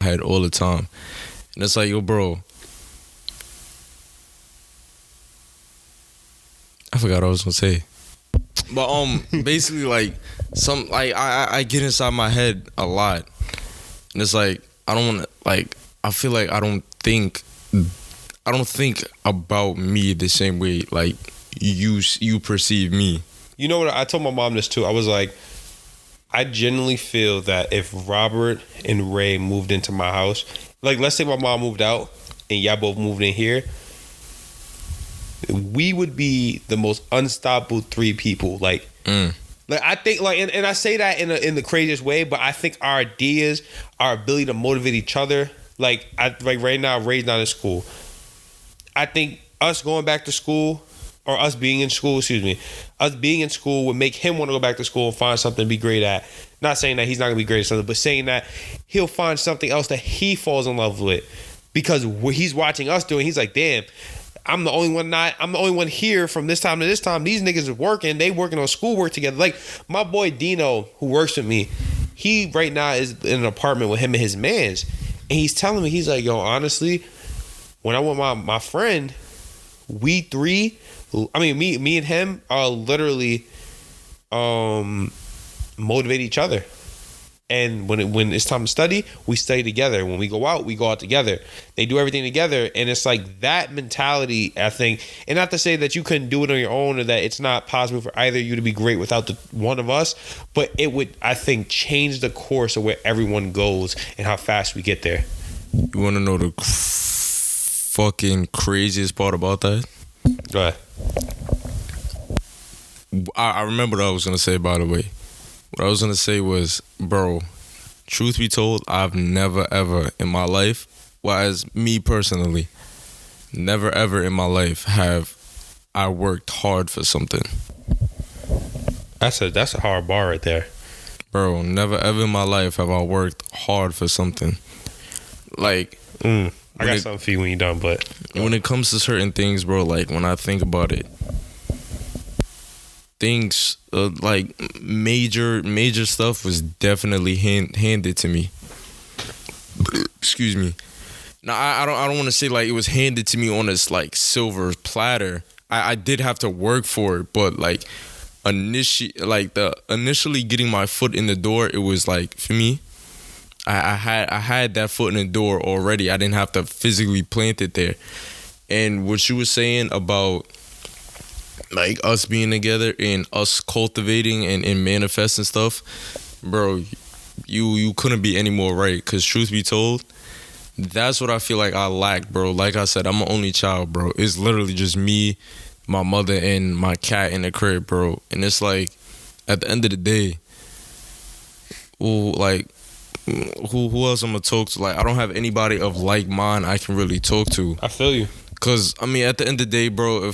head all the time. And it's like, yo, bro, I forgot what I was gonna say. But basically, like, I get inside my head a lot. And it's like, I don't wanna, like, I feel like I don't think about me the same way like you perceive me. You know what? I told my mom this too. I was like, I genuinely feel that if Robert and Ray moved into my house, like let's say my mom moved out and y'all both moved in here, we would be the most unstoppable three people. Like I think, like, and I say that in the craziest way, but I think our ideas, our ability to motivate each other, like right now, Ray's not in school. I think us going back to school, or us being in school, us being in school would make him want to go back to school and find something to be great at. Not saying that he's not going to be great at something, but saying that he'll find something else that he falls in love with. Because he's watching us doing, he's like, damn, I'm the only one here from this time to this time. These niggas are working. They working on schoolwork together. Like, my boy Dino, who works with me, he right now is in an apartment with him and his mans. And he's telling me, he's like, yo, honestly, when I want my friend, we three, I mean, me and him are literally motivate each other. And when it's time to study, we study together. When we go out together. They do everything together. And it's like that mentality, I think. And not to say that you couldn't do it on your own or that it's not possible for either of you to be great without the one of us. But it would, I think, change the course of where everyone goes and how fast we get there. You want to know the fucking craziest part about that? Go ahead. I remember what I was going to say, by the way. What I was going to say was, bro, truth be told, I've never, ever in my life, well, as me personally, never, ever in my life have I worked hard for something. That's a hard bar right there. Bro, never, ever in my life have I worked hard for something. Like... I got something for you when you're done, but... When it comes to certain things, bro, like, when I think about it, things like major stuff was definitely handed to me. Excuse me. Now I don't want to say like it was handed to me on this like silver platter. I did have to work for it, but like initially getting my foot in the door, it was like for me, I had that foot in the door already. I didn't have to physically plant it there. And what you were saying about like us being together and us cultivating and manifesting stuff, bro, you couldn't be any more right. Because truth be told, that's what I feel like I lack, bro. Like I said, I'm an only child, bro. It's literally just me, my mother, and my cat in the crib, bro. And it's like, at the end of the day, who else I'm gonna talk to? Like, I don't have anybody of like mind I can really talk to. I feel you. Because, I mean, at the end of the day, bro,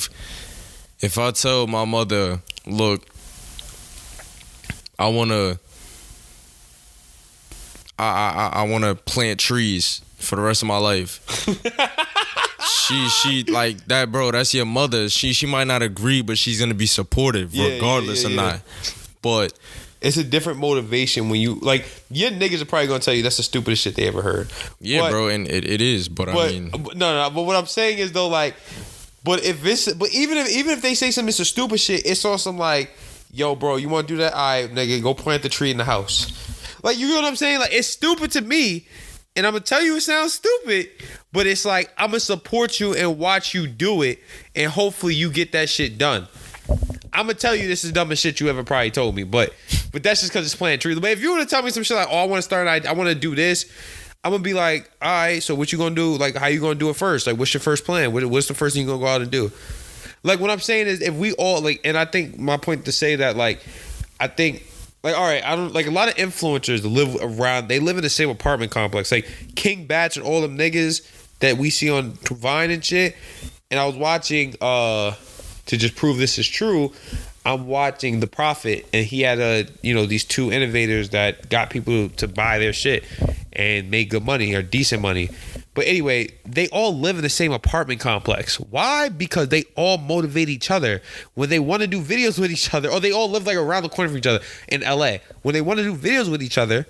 if I tell my mother, look, I wanna plant trees for the rest of my life. she like that, bro. That's your mother. She might not agree, but she's gonna be supportive regardless or not. But it's a different motivation when you like your niggas are probably gonna tell you that's the stupidest shit they ever heard. Yeah, bro, and it is. But I mean, no. But what I'm saying is though, like. But even if they say some Mr. Stupid shit, it's on some like, yo, bro, you want to do that? All right, nigga, go plant the tree in the house. Like, you know what I'm saying? Like, it's stupid to me, and I'm gonna tell you it sounds stupid, but it's like I'm gonna support you and watch you do it, and hopefully you get that shit done. I'm gonna tell you this is the dumbest shit you ever probably told me, but that's just because it's planting trees. But if you want to tell me some shit like, oh, I want to start, I want to do this. I'm gonna be like, all right, so what you gonna do? Like, how you gonna do it first? Like, what's your first plan? What's the first thing you gonna go out and do? Like, what I'm saying is, if we all like, and I think my point to say that, like, I think, like, all right, I don't like a lot of influencers that live around. They live in the same apartment complex, like King Batch and all them niggas that we see on Vine and shit. And I was watching, to just prove this is true, I'm watching The Prophet, and he had these two innovators that got people to buy their shit and make good money or decent money. But anyway, they all live in the same apartment complex. Why? Because they all motivate each other when they want to do videos with each other, or they all live like around the corner from each other in LA. When they want to do videos with each other,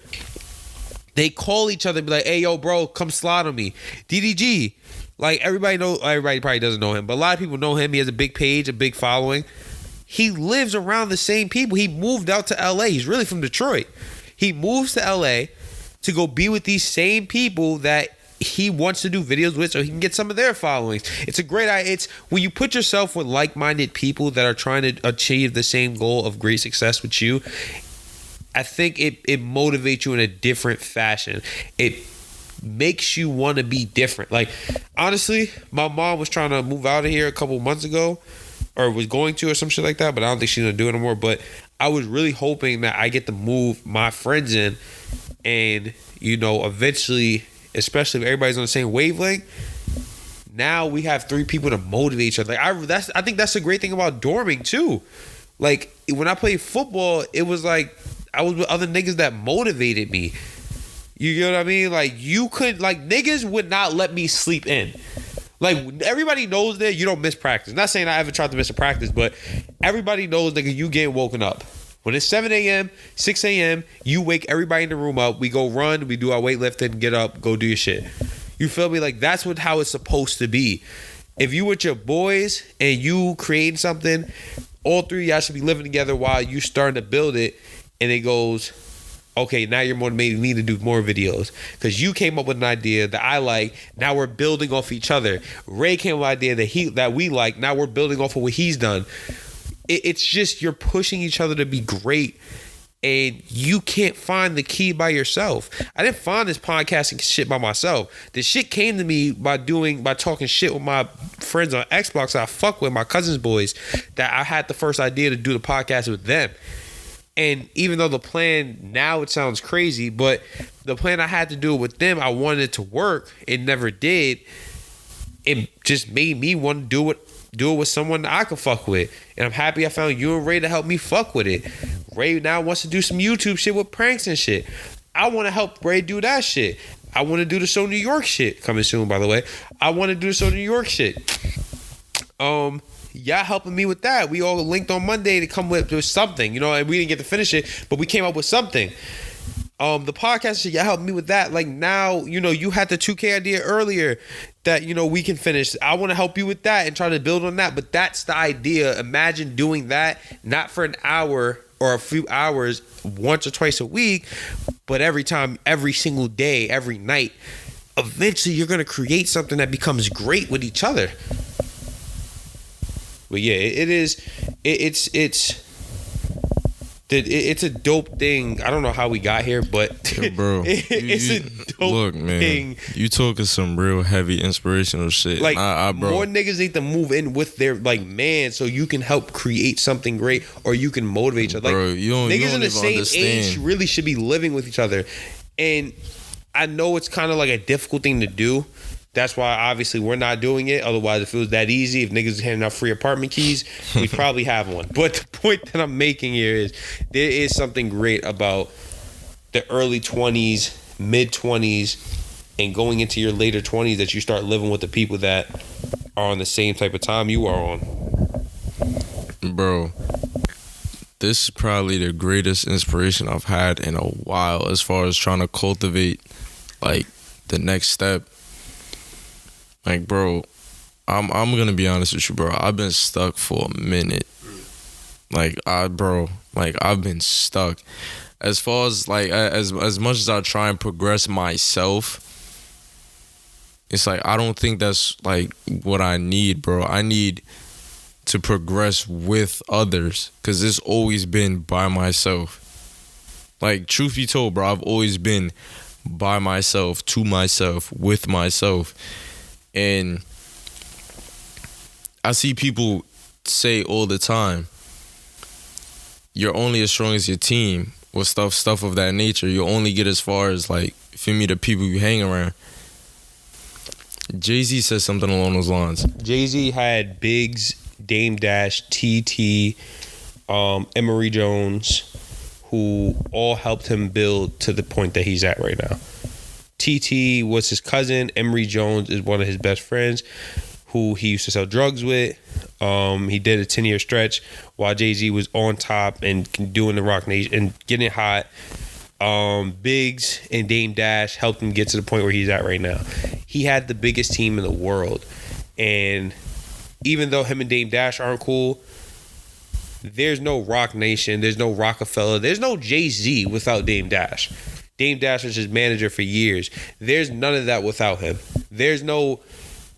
They call each other and be like, hey, yo, bro, come slide on me. DDG. Like, everybody probably doesn't know him, but a lot of people know him. He has a big page, a big following. He lives around the same people. He moved out to LA. He's really from Detroit. He moves to LA to go be with these same people that he wants to do videos with so he can get some of their followings. It's a great idea. It's when you put yourself with like-minded people that are trying to achieve the same goal of great success with you, I think it motivates you in a different fashion. It makes you want to be different. Like, honestly, my mom was trying to move out of here a couple months ago, or was going to, or some shit like that, but I don't think she's gonna do it anymore. But I was really hoping that I get to move my friends in, and eventually, especially if everybody's on the same wavelength, now we have 3 people to motivate each other. Like, I think that's the great thing about dorming too. Like, when I played football, it was like I was with other niggas that motivated me. You know what I mean? Like, you could, like, niggas would not let me sleep in. Like, everybody knows that you don't miss practice. Not saying I ever tried to miss a practice, but everybody knows, nigga, you get woken up. When it's 7 a.m., 6 a.m., you wake everybody in the room up. We go run, we do our weightlifting, get up, go do your shit. You feel me? Like, that's how it's supposed to be. If you with your boys and you creating something, all 3 of y'all should be living together while you starting to build it, and it goes, okay, now you're motivating me to do more videos because you came up with an idea that I like. Now we're building off each other. Ray came with an idea that we like. Now we're building off of what he's done. It's just you're pushing each other to be great, and you can't find the key by yourself. I didn't find this podcasting shit by myself. The shit came to me by talking shit with my friends on Xbox that I fuck with, my cousins' boys, that I had the first idea to do the podcast with them. And even though the plan, now it sounds crazy, but the plan I had to do it with them, I wanted it to work. It never did. It just made me want to do it with someone that I could fuck with. And I'm happy I found you and Ray to help me fuck with it. Ray now wants to do some YouTube shit with pranks and shit. I want to help Ray do that shit. I want to do the So New York shit. Coming soon, by the way. I want to do the So New York shit. Y'all helping me with that. We all linked on Monday to come with something, and we didn't get to finish it, but we came up with something. The podcast shit, y'all helped me with that. Like, now, you had the 2K idea earlier that, we can finish. I want to help you with that and try to build on that, but that's the idea. Imagine doing that, not for an hour or a few hours, once or twice a week, but every time, every single day, every night. Eventually, you're going to create something that becomes great with each other. But yeah, it's a dope thing. I don't know how we got here, but yo, bro, it's a dope thing. You talking some real heavy inspirational shit. Like, bro, more niggas need to move in with their man, so you can help create something great, or you can motivate each other. Like, bro, niggas in the same understand. age really should be living with each other. And I know it's kind of like a difficult thing to do. That's why, obviously, we're not doing it. Otherwise, if it was that easy, if niggas handing out free apartment keys, we'd probably have one. But the point that I'm making here is there is something great about the early 20s, mid-20s, and going into your later 20s that you start living with the people that are on the same type of time you are on. Bro, this is probably the greatest inspiration I've had in a while as far as trying to cultivate, like, the next step. Like, bro, I'm gonna be honest with you, bro. I've been stuck for a minute. Like, I've been stuck. As far as, like, as much as I try and progress myself, it's like, I don't think that's, like, what I need, bro. I need to progress with others, because it's always been by myself. Like, truth be told, bro, I've always been by myself, to myself, with myself. And I see people say all the time, you're only as strong as your team, or stuff of that nature. You only get as far as, like, feel me, the people you hang around. Jay-Z said something along those lines. Jay-Z had Biggs, Dame Dash, TT, Emory Jones, who all helped him build to the point that he's at right now. TT was his cousin. Emory Jones is one of his best friends who he used to sell drugs with. He did a 10-year stretch while Jay-Z was on top and doing the Rock Nation and getting it hot. Biggs and Dame Dash helped him get to the point where he's at right now. He had the biggest team in the world. And even though him and Dame Dash aren't cool, there's no Rock Nation, there's no Rockefeller, there's no Jay-Z without Dame Dash. Dame Dash was his manager for years. There's none of that without him. There's no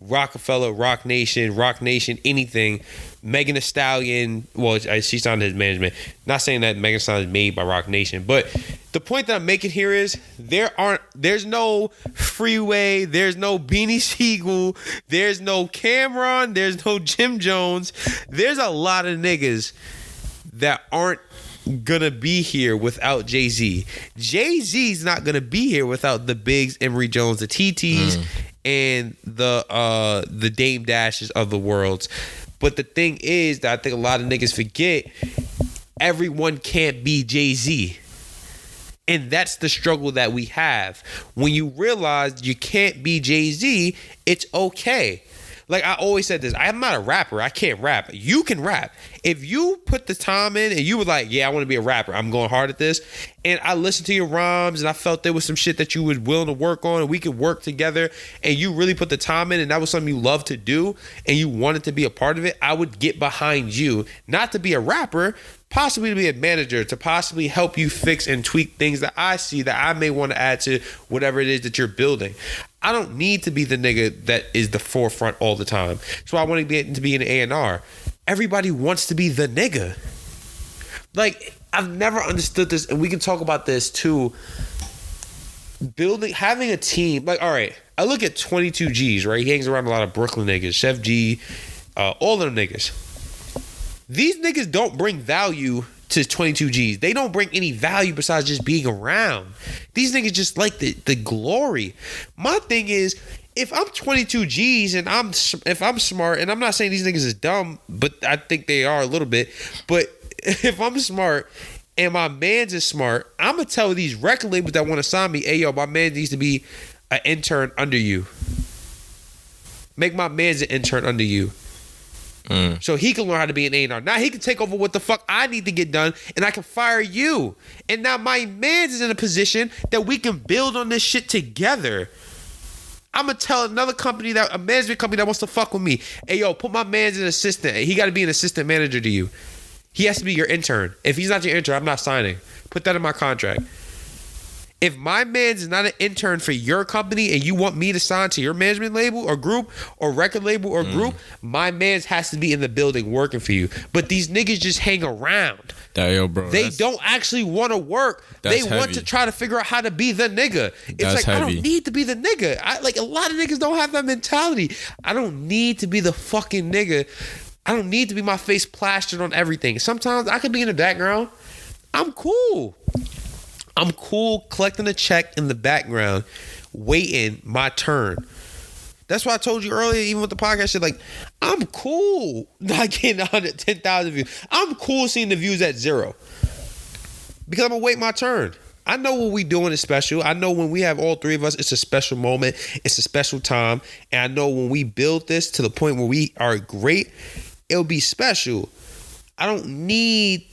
Rockefeller, Rock Nation, anything. Megan Thee Stallion, well, she signed his management. Not saying that Megan Thee Stallion is made by Rock Nation, but the point that I'm making here is there's no Freeway, there's no Beanie Siegel, there's no Cameron, there's no Jim Jones. There's a lot of niggas that aren't gonna be here without Jay-Z. Jay-Z's not gonna be here without the Biggs, Emory Jones, the TTs, and the Dame Dashes of the worlds. But the thing is that I think a lot of niggas forget everyone can't be Jay-Z. And that's the struggle that we have. When you realize you can't be Jay-Z, it's okay. Like I always said this, I'm not a rapper. I can't rap. You can rap. If you put the time in and you were like, yeah, I want to be a rapper, I'm going hard at this, and I listened to your rhymes and I felt there was some shit that you was willing to work on and we could work together, and you really put the time in and that was something you love to do and you wanted to be a part of it, I would get behind you. Not to be a rapper, possibly to be a manager, to possibly help you fix and tweak things that I see that I may want to add to whatever it is that you're building. I don't need to be the nigga that is the forefront all the time. So I want to be an A&R. Everybody wants to be the nigga. Like, I've never understood this, and we can talk about this too. Having a team, like, all right, I look at 22 G's, right? He hangs around a lot of Brooklyn niggas, Chef G, all of them niggas. These niggas don't bring value to 22 G's. They don't bring any value besides just being around. These niggas just like the glory. My thing is, if I'm 22 G's and if I'm smart, and I'm not saying these niggas is dumb, but I think they are a little bit, but if I'm smart and my man's is smart, I'm gonna tell these record labels that want to sign me, hey yo, my man needs to be an intern under you. Make my man's an intern under you. So he can learn how to be an A&R. Now he can take over what the fuck I need to get done, and I can fire you. And now my man's is in a position that we can build on this shit together. I'm gonna tell another company, a management company that wants to fuck with me, hey yo, put my man's an assistant. He got to be an assistant manager to you. He has to be your intern. If he's not your intern, I'm not signing. Put that in my contract. If my man's is not an intern for your company and you want me to sign to your management label or group or record label or group, my man's has to be in the building working for you. But these niggas just hang around. They don't actually want to work. They want to try to figure out how to be the nigga. It's like, I don't need to be the nigga. Like, a lot of niggas don't have that mentality. I don't need to be the fucking nigga. I don't need to be my face plastered on everything. Sometimes I could be in the background. I'm cool collecting a check in the background, waiting my turn. That's why I told you earlier, even with the podcast shit, like, I'm cool not getting 110,000 views. I'm cool seeing the views at 0. Because I'm going to wait my turn. I know what we doing is special. I know when we have all three of us, it's a special moment. It's a special time. And I know when we build this to the point where we are great, it'll be special. I don't need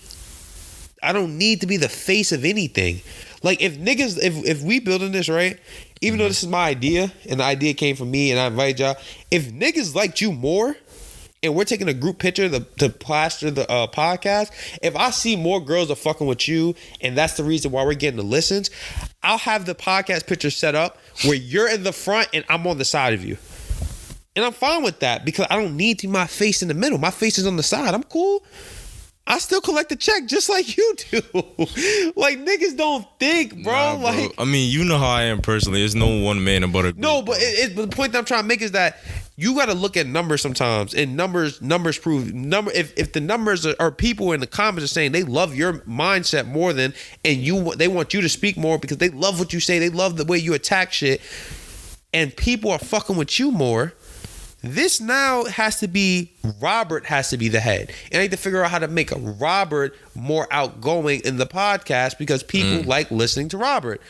to be the face of anything. Like, if we building this, right, even though this is my idea and the idea came from me and I invited y'all, if niggas liked you more and we're taking a group picture to plaster the podcast, if I see more girls are fucking with you and that's the reason why we're getting the listens, I'll have the podcast picture set up where you're in the front and I'm on the side of you. And I'm fine with that because I don't need to be my face in the middle. My face is on the side. I'm cool. I still collect the check just like you do. Like, niggas don't think, bro. Nah, bro. Like, I mean, you know how I am personally. There's no one man about a group. No, but the point that I'm trying to make is that you got to look at numbers sometimes, and numbers prove if the numbers are people in the comments are saying they love your mindset more than, and they want you to speak more because they love what you say, they love the way you attack shit, and people are fucking with you more. This now has to be, Robert has to be the head. And I need to figure out how to make Robert more outgoing in the podcast because people like listening to Robert.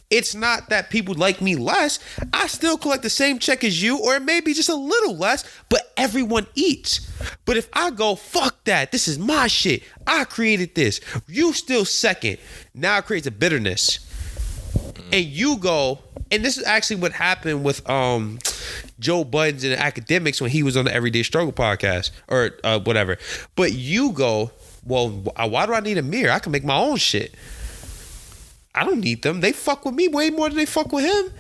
It's not that people like me less. I still collect the same check as you, or maybe just a little less, but everyone eats. But if I go, fuck that, this is my shit, I created this, you still second, now it creates a bitterness. And you go, and this is actually what happened with Joe Budden's and Academics when he was on the Everyday Struggle podcast, or whatever. But you go, well, why do I need Amir? I can make my own shit. I don't need them. They fuck with me way more than they fuck with him.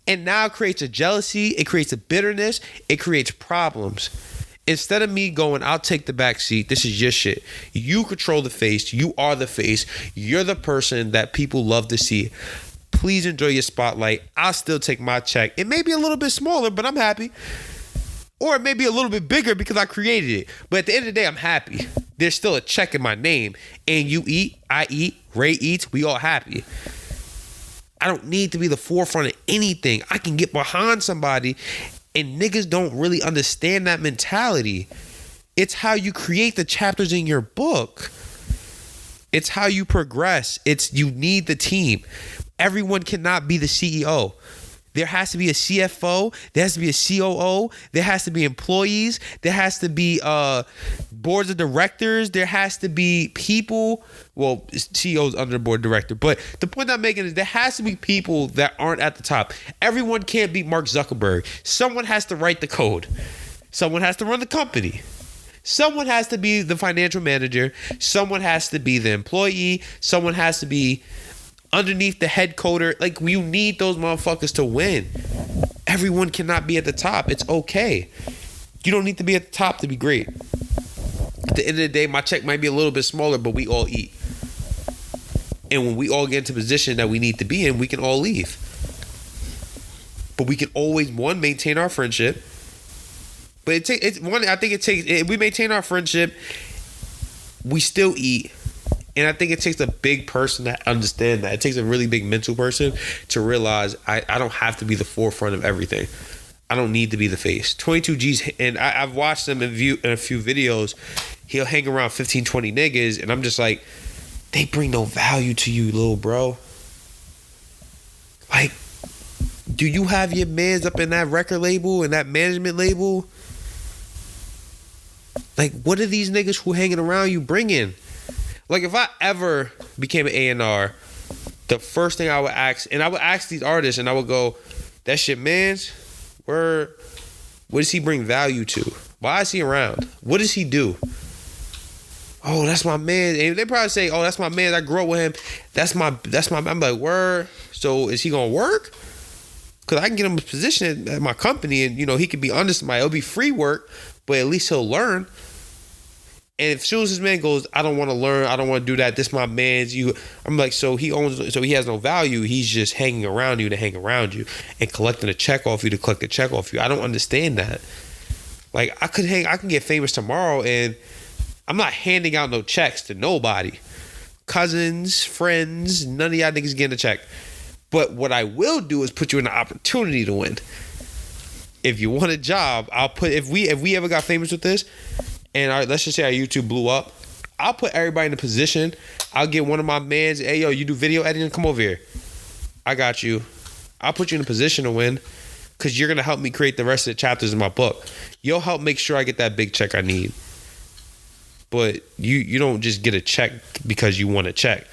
And now it creates a jealousy. It creates a bitterness. It creates problems. Instead of me going, I'll take the back seat. This is your shit. You control the face. You are the face. You're the person that people love to see. Please enjoy your spotlight. I'll still take my check. It may be a little bit smaller, but I'm happy. Or it may be a little bit bigger because I created it. But at the end of the day, I'm happy. There's still a check in my name. And you eat, I eat, Ray eats, we all happy. I don't need to be the forefront of anything. I can get behind somebody, and niggas don't really understand that mentality. It's how you create the chapters in your book. It's how you progress. You need the team. Everyone cannot be the CEO. There has to be a CFO. There has to be a COO. There has to be employees. There has to be boards of directors. There has to be people. Well, CEO's under the board of director. But the point I'm making is there has to be people that aren't at the top. Everyone can't be Mark Zuckerberg. Someone has to write the code. Someone has to run the company. Someone has to be the financial manager. Someone has to be the employee. Someone has to be underneath the head coder. Like, you need those motherfuckers to win. Everyone cannot be at the top. It's okay. You don't need to be at the top to be great. At the end of the day, my check might be a little bit smaller, but we all eat. And when we all get into a position that we need to be in, we can all leave. But we can always, one, maintain our friendship. But I think it takes, if we maintain our friendship, we still eat. And I think it takes a big person to understand that. It takes a really big mental person to realize I don't have to be the forefront of everything. I don't need to be the face. 22G's, and I've watched him in a few videos. He'll hang around 15, 20 niggas, and I'm just like, they bring no value to you, little bro. Like, do you have your mans up in that record label and that management label? Like, what are these niggas who hanging around you bringing? Like, if I ever became an A&R, the first thing I would ask, and I would ask these artists, and I would go, that shit, man's, what does he bring value to? Why is he around? What does he do? Oh, that's my man. And they probably say, oh, that's my man. I grew up with him. That's my, I'm like, word. So is he going to work? Because I can get him a position at my company, and, he could be under somebody. It'll be free work, but at least he'll learn. And as soon as this man goes, I don't want to learn, I don't want to do that, this my man's, I'm like, so he has no value. He's just hanging around you to hang around you and collecting a check off you to collect a check off you. I don't understand that. Like, I can get famous tomorrow, and I'm not handing out no checks to nobody. Cousins, friends, none of y'all niggas getting a check. But what I will do is put you in an opportunity to win. If you want a job, if we ever got famous with this, and let's just say our YouTube blew up, I'll put everybody in a position. I'll get one of my mans, hey, yo, you do video editing? Come over here. I got you. I'll put you in a position to win, because you're going to help me create the rest of the chapters in my book. You'll help make sure I get that big check I need. But you don't just get a check because you want a check.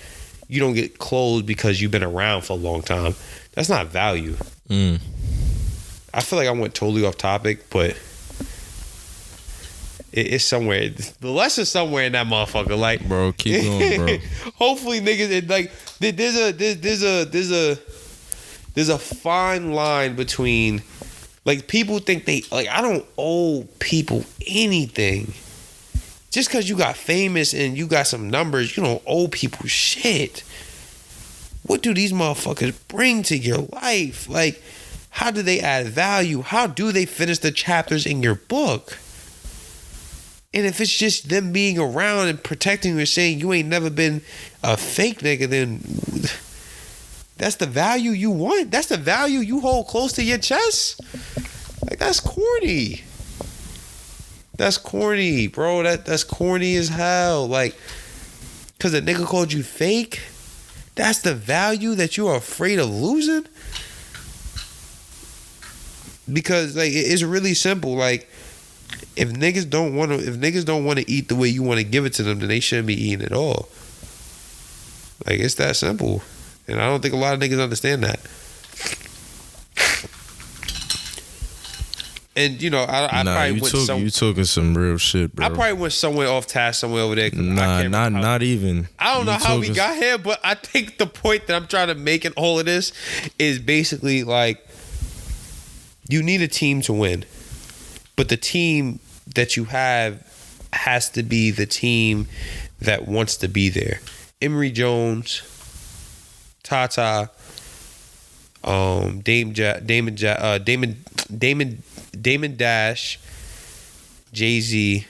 You don't get clothes because you've been around for a long time. That's not value. I feel like I went totally off topic, but it's somewhere. The lesson's somewhere in that motherfucker. Like, bro, keep going, bro. Hopefully, niggas, like, there's a fine line between, like, people think I don't owe people anything. Just because you got famous and you got some numbers, you don't owe people shit. What do these motherfuckers bring to your life? Like, how do they add value? How do they finish the chapters in your book? And if it's just them being around and protecting you and saying you ain't never been a fake nigga, then that's the value you want. That's the value you hold close to your chest. Like, that's corny. That's corny, bro. That's corny as hell. Like, because a nigga called you fake, That's the value that you are afraid of losing? Because like it's really simple. Like if niggas don't want to eat the way you want to give it to them, then they shouldn't be eating at all. Like it's that simple. And I don't think a lot of niggas understand that. And you know, I probably went you talking some real shit, bro. I probably went somewhere off task somewhere over there. Not even. I don't know how we got here, but I think the point that I'm trying to make in all of this is basically like you need a team to win, but the team that you have has to be the team that wants to be there. Emory Jones, Tata, Damon Dash, Jay-Z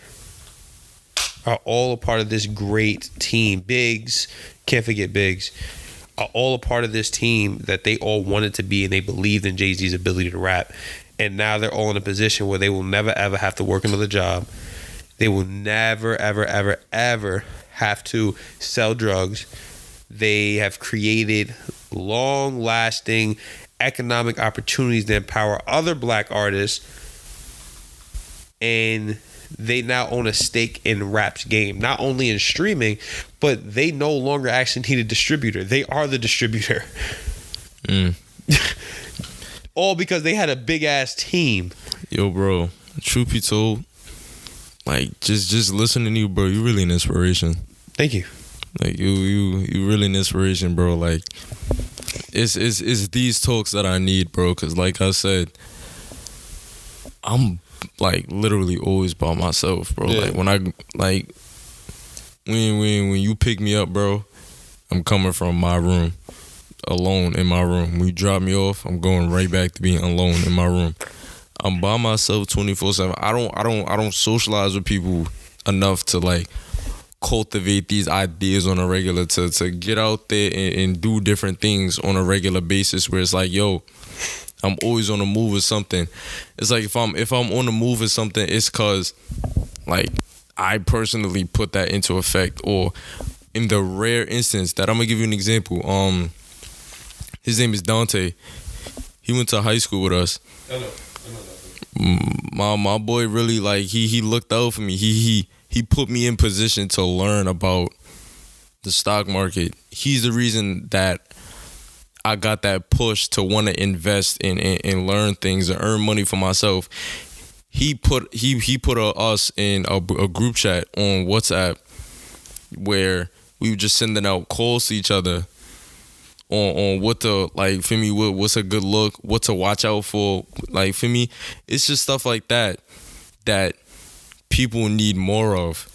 are all a part of this great team. Biggs, can't forget Biggs, are all a part of this team that they all wanted to be, and they believed in Jay-Z's ability to rap. And now they're all in a position where they will never, ever have to work another job. They will never, ever, ever, ever have to sell drugs. They have created long-lasting economic opportunities to empower other black artists, and they now own a stake in rap's game, not only in streaming, but they no longer actually need a distributor. They are the distributor. All because they had a big ass team. Yo, bro, truth be told, like just listening to you, bro, you really an inspiration. Thank you. Like you really an inspiration, bro. Like it's these talks that I need, bro, because like I said, I'm like literally always by myself, bro. Yeah. Like when I like when you pick me up, bro, I'm coming from my room, alone in my room. When you drop me off, I'm going right back to being alone in my room. I'm by myself 24/7. I don't socialize with people enough to like cultivate these ideas on a regular, to get out there and do different things on a regular basis, where it's like, yo, I'm always on the move with something. It's like if I'm on the move with something, it's cause like I personally put that into effect, or in the rare instance that I'm gonna give you an example. His name is Dante. He went to high school with us. I know that. My boy really like he looked out for me. He put me in position to learn about the stock market. He's the reason that I got that push to want to invest and learn things and earn money for myself. He put us in a group chat on WhatsApp where we were just sending out calls to each other on what to, like, for me, what's a good look, what to watch out for. Like, for me, it's just stuff like that people need more of.